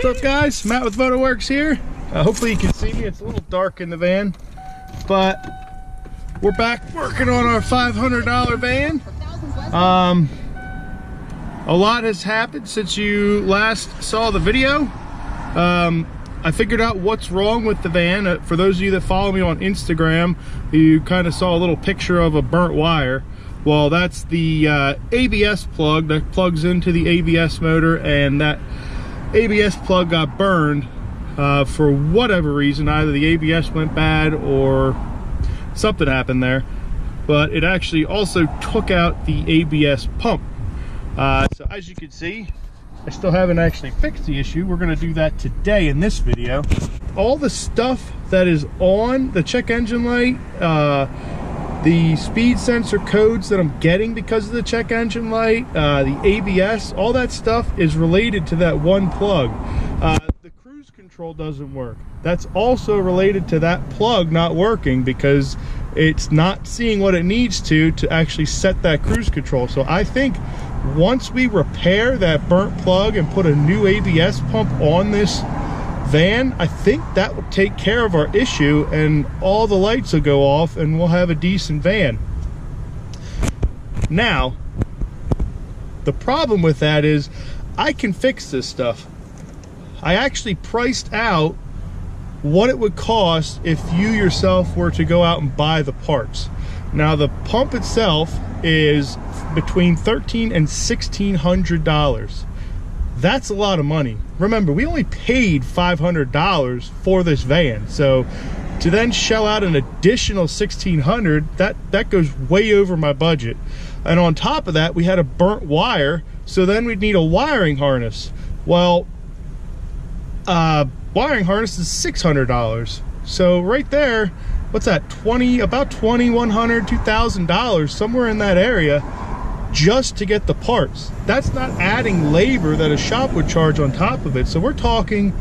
What's up, guys? Matt with Motorworks here. Hopefully you can see me. It's a little dark in the van, but we're back working on our $500 van. A lot has happened since you last saw the video. I figured out what's wrong with the van. For those of you that follow me on Instagram, you kind of saw a little picture of a burnt wire. Well, that's the ABS plug that plugs into the ABS motor, and that ABS plug got burned for whatever reason. Either the ABS went bad or something happened there, but it actually also took out the ABS pump. So as you can see, I still haven't actually fixed the issue. We're going to do that today in this video. All the stuff that is on the check engine light, the speed sensor codes that I'm getting because of the check engine light, the ABS, all that stuff is related to that one plug. The cruise control doesn't work. That's also related to that plug not working because it's not seeing what it needs to actually set that cruise control. So I think once we repair that burnt plug and put a new ABS pump on this van, I think that will take care of our issue and all the lights will go off and we'll have a decent van. Now, the problem with that is I can fix this stuff. I actually priced out what it would cost if you yourself were to go out and buy the parts. Now, the pump itself is between $1,300 and $1,600. That's a lot of money. Remember, we only paid $500 for this van, so to then shell out an additional $1,600, that goes way over my budget. And on top of that, we had a burnt wire, so then we'd need a wiring harness. Well, wiring harness is $600. So right there, what's that? About $2,100, $2,000, somewhere in that area, just to get the parts. That's not adding labor that a shop would charge on top of it. So we're talking,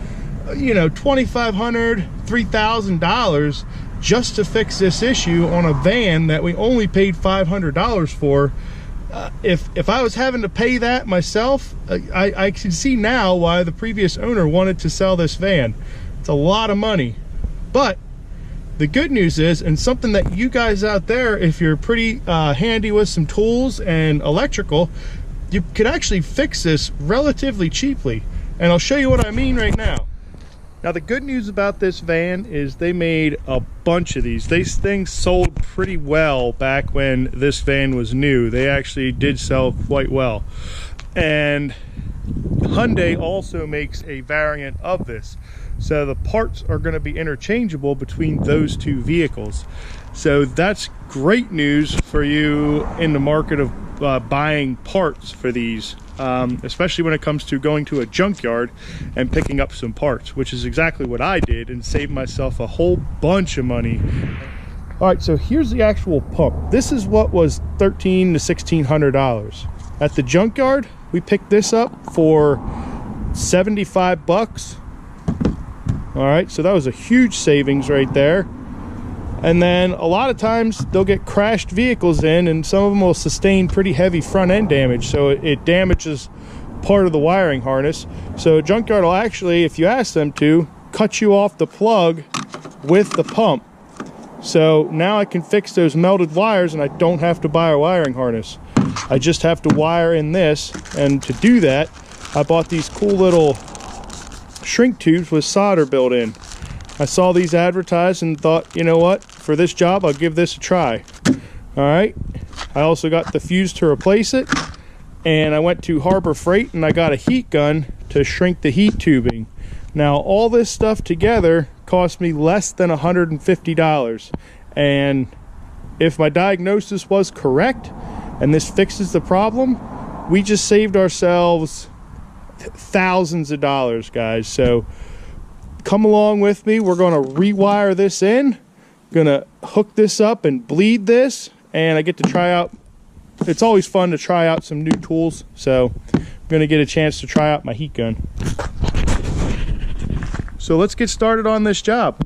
you know, $2,500, $3,000 just to fix this issue on a van that we only paid $500 for. If I was having to pay that myself, I can see now why the previous owner wanted to sell this van. It's a lot of money. But the good news is, and something that you guys out there, if you're pretty handy with some tools and electrical, you could actually fix this relatively cheaply. And I'll show you what I mean right now. Now, the good news about this van is they made a bunch of these. These things sold pretty well back when this van was new. They actually did sell quite well. And Hyundai also makes a variant of this. So the parts are going to be interchangeable between those two vehicles. So that's great news for you in the market of buying parts for these, especially when it comes to going to a junkyard and picking up some parts, which is exactly what I did and saved myself a whole bunch of money. All right, so here's the actual pump. This is what was $1,300 to $1,600. At the junkyard, we picked this up for 75 bucks. All right, so that was a huge savings right there. And then a lot of times they'll get crashed vehicles in, and some of them will sustain pretty heavy front end damage, so it damages part of the wiring harness. So a junkyard will actually, if you ask them to, cut you off the plug with the pump. So now I can fix those melted wires and I don't have to buy a wiring harness. I just have to wire in this, and to do that I bought these cool little shrink tubes with solder built in. I saw these advertised and thought, you know what, for this job I'll give this a try. All right, I also got the fuse to replace it, and I went to Harbor Freight and I got a heat gun to shrink the heat tubing. Now all this stuff together cost me less than $150, and if my diagnosis was correct and this fixes the problem, we just saved ourselves thousands of dollars, guys. So come along with me. We're going to rewire this in, gonna hook this up and bleed this, and I get to try out, it's always fun to try out some new tools, so I'm gonna get a chance to try out my heat gun. So let's get started on this job.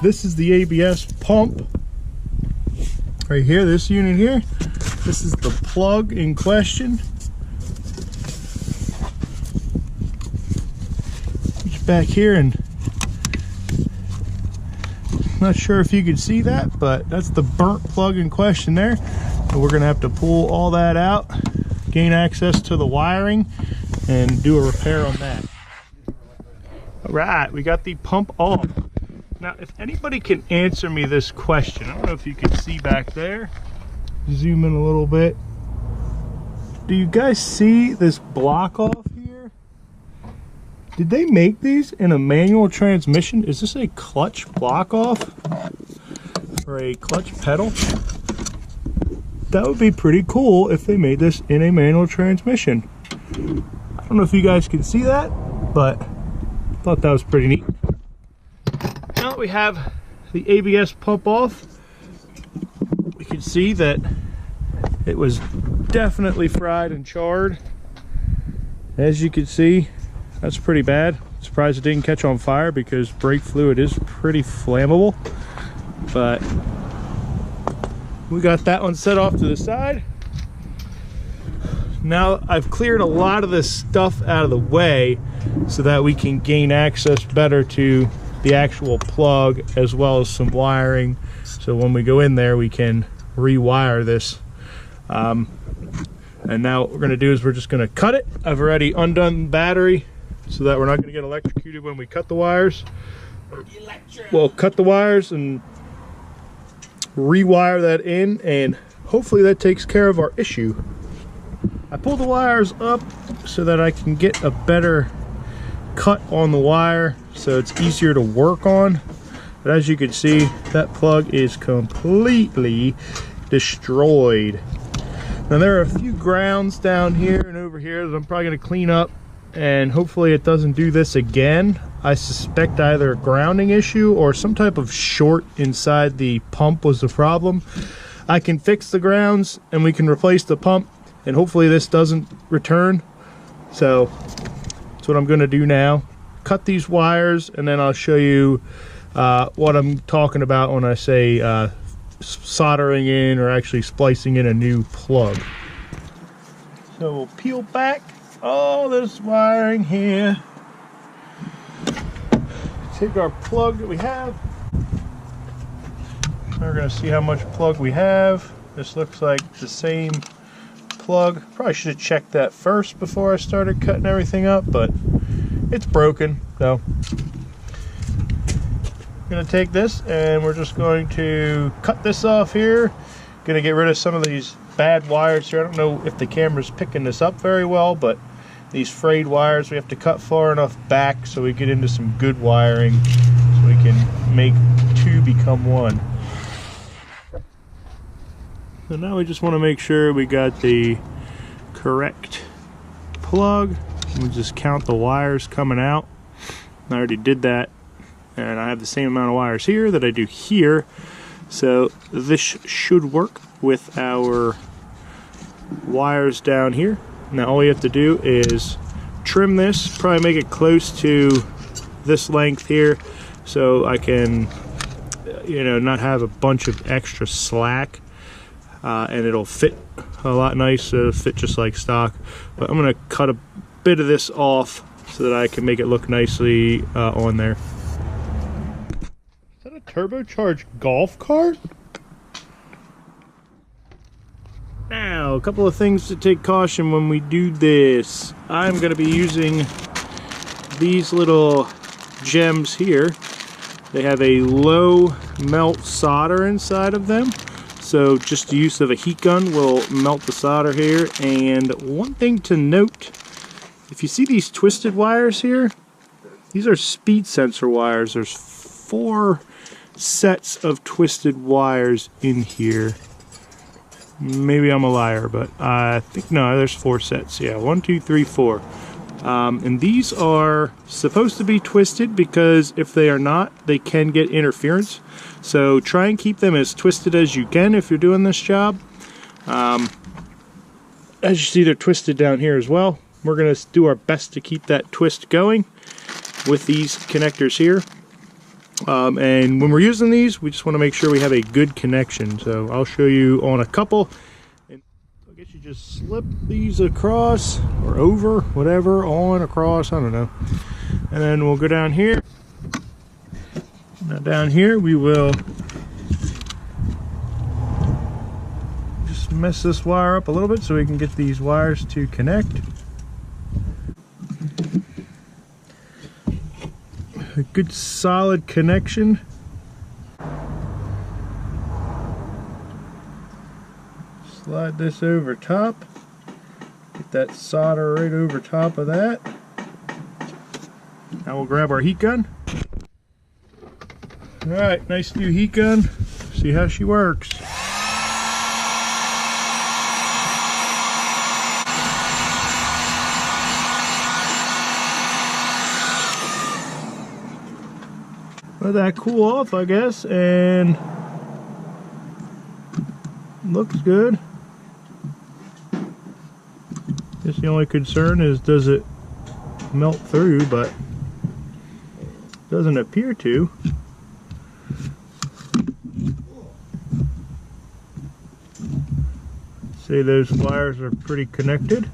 This is the ABS pump right here, this unit here. This is the plug in question. Reach back here, and not sure if you can see that, but that's the burnt plug in question there. And we're gonna have to pull all that out, gain access to the wiring, and do a repair on that. All right, we got the pump off. Now, if anybody can answer me this question, I don't know if you can see back there. Zoom in a little bit. Do you guys see this block off here? Did they make these in a manual transmission? Is this a clutch block off or a clutch pedal? That would be pretty cool if they made this in a manual transmission. I don't know if you guys can see that, but I thought that was pretty neat. Now that we have the ABS pump off, we can see that it was definitely fried and charred. As you can see, that's pretty bad. Surprised it didn't catch on fire because brake fluid is pretty flammable. But we got that one set off to the side. Now I've cleared a lot of this stuff out of the way so that we can gain access better to the actual plug as well as some wiring. So when we go in there, we can rewire this. And now what we're gonna do is we're just gonna cut it. I've already undone the battery so that we're not gonna get electrocuted when we cut the wires. We'll cut the wires and rewire that in, and hopefully that takes care of our issue. I pulled the wires up so that I can get a better cut on the wire so it's easier to work on. But as you can see, that plug is completely destroyed. Now there are a few grounds down here and over here that I'm probably going to clean up, and hopefully it doesn't do this again. I suspect either a grounding issue or some type of short inside the pump was the problem. I can fix the grounds and we can replace the pump, and hopefully this doesn't return. So that's what I'm going to do now. Cut these wires, and then I'll show you what I'm talking about when I say soldering in or actually splicing in a new plug. So we'll peel back all this wiring here. Take our plug that we have. We're going to see how much plug we have. This looks like the same plug. Probably should have checked that first before I started cutting everything up, but it's broken. So I'm going to take this and we're just going to cut this off here. Going to get rid of some of these bad wires here. I don't know if the camera's picking this up very well, but these frayed wires we have to cut far enough back so we get into some good wiring so we can make two become one. So now we just want to make sure we got the correct plug. We'll just count the wires coming out. I already did that, and I have the same amount of wires here that I do here. So this should work with our wires down here. Now all we have to do is trim this, probably make it close to this length here so I can, you know, not have a bunch of extra slack, and it'll fit a lot nicer, fit just like stock. But I'm going to cut a bit of this off so that I can make it look nicely on there. Is that a turbocharged golf cart? Now, a couple of things to take caution when we do this. I'm going to be using these little gems here. They have a low melt solder inside of them. So just the use of a heat gun will melt the solder here. And one thing to note, if you see these twisted wires here, these are speed sensor wires. There's 4 sets of twisted wires in here. Maybe I'm a liar, but I think, no, there's 4 sets. Yeah, 1, 2, 3, 4. And these are supposed to be twisted because if they are not, they can get interference. So try and keep them as twisted as you can if you're doing this job. As you see, they're twisted down here as well. We're going to do our best to keep that twist going with these connectors here. And when we're using these, we just want to make sure we have a good connection. So I'll show you on a couple. And I guess you just slip these across or over, whatever, on, across, I don't know. And then we'll go down here. Now down here we will just mess this wire up a little bit so we can get these wires to connect. A good solid connection. Slide this over top. Get that solder right over top of that. Now we'll grab our heat gun. Alright, nice new heat gun. See how she works. Let that cool off, I guess, and looks good. Guess the only concern is, does it melt through, but doesn't appear to. See, those wires are pretty connected.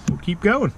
We'll keep going.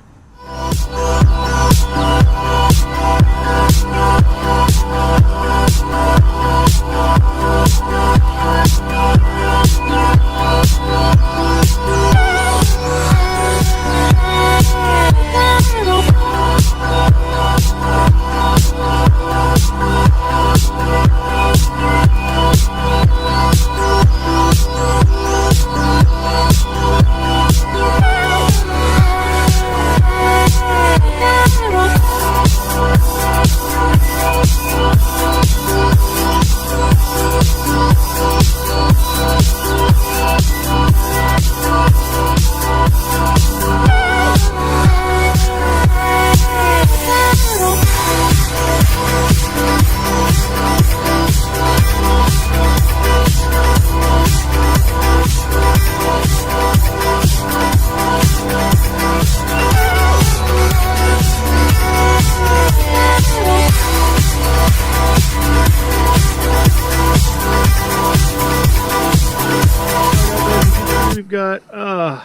Got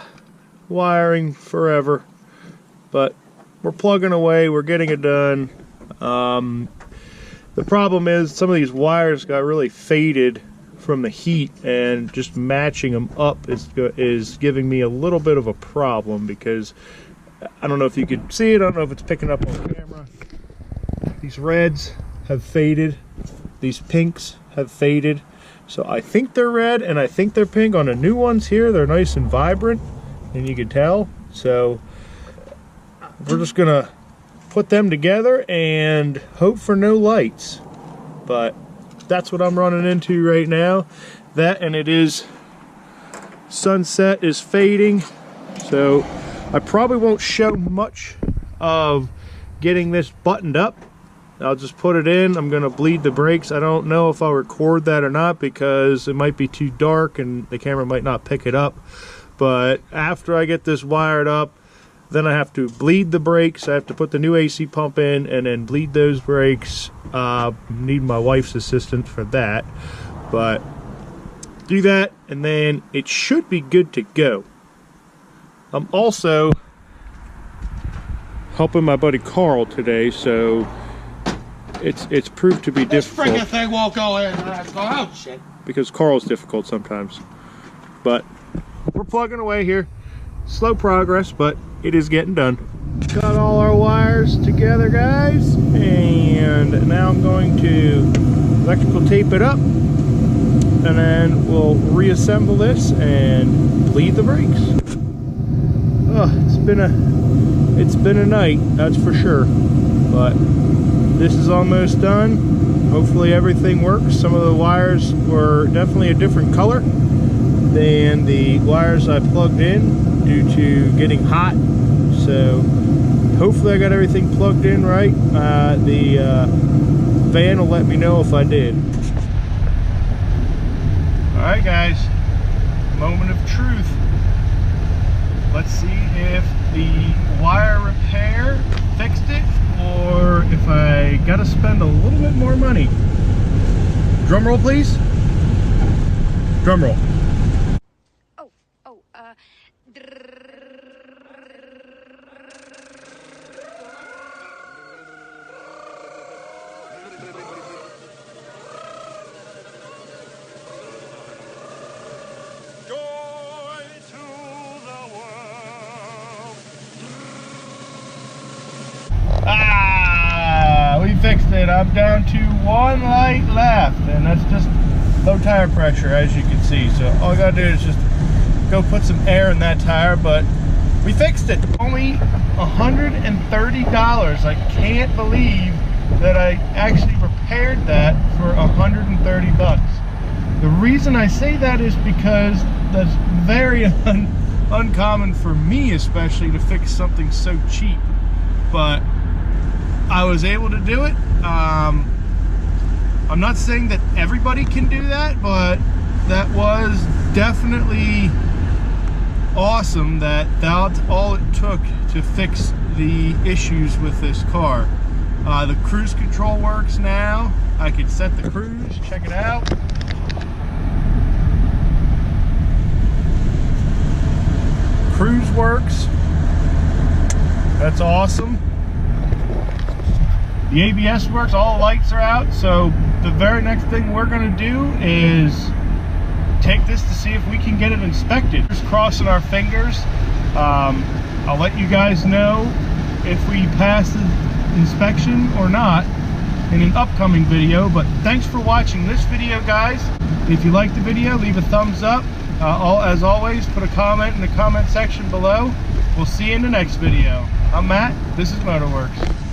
wiring forever, but we're plugging away, we're getting it done. The problem is some of these wires got really faded from the heat, and just matching them up is giving me a little bit of a problem, because I don't know if you could see it, I don't know if it's picking up on camera. These reds have faded, these pinks have faded. So I think they're red and I think they're pink. On the new ones here, they're nice and vibrant, and you can tell. So we're just gonna put them together and hope for no lights. But that's what I'm running into right now. That, and it is, sunset is fading. So I probably won't show much of getting this buttoned up. I'll just put it in. I'm gonna bleed the brakes. I don't know if I'll record that or not, because it might be too dark and the camera might not pick it up. But after I get this wired up, then I have to bleed the brakes. I have to put the new AC pump in and then bleed those brakes. Need my wife's assistance for that. But do that and then it should be good to go. I'm also helping my buddy Carl today, so it's proved to be difficult. This friggin' thing won't go in. Oh shit! Because Carl's difficult sometimes. But we're plugging away here. Slow progress, but it is getting done. Got all our wires together, guys, and now I'm going to electrical tape it up, and then we'll reassemble this and bleed the brakes. Oh, it's been a night, that's for sure. But this is almost done. Hopefully everything works. Some of the wires were definitely a different color than the wires I plugged in due to getting hot. So hopefully I got everything plugged in right. The van will let me know if I did. Alright guys, moment of truth. Let's see if the wire repair fixed it or if I gotta spend a little bit more money. Drum roll, please. Drum roll. We fixed it. I'm down to one light left, and that's just low tire pressure, as you can see. So all I gotta do is just go put some air in that tire, but we fixed it. Only $130. I can't believe that I actually repaired that for 130 bucks. The reason I say that is because that's very uncommon for me, especially, to fix something so cheap. But I was able to do it. I'm not saying that everybody can do that, but that was definitely awesome that that's all it took to fix the issues with this car. The cruise control works now. I can set the cruise, check it out. Cruise works. That's awesome. The ABS works, all the lights are out, so the very next thing we're gonna do is take this to see if we can get it inspected. Just crossing our fingers. I'll let you guys know if we pass the inspection or not in an upcoming video, but thanks for watching this video, guys. If you liked the video, leave a thumbs up. As always, put a comment in the comment section below. We'll see you in the next video. I'm Matt, this is Motorworks.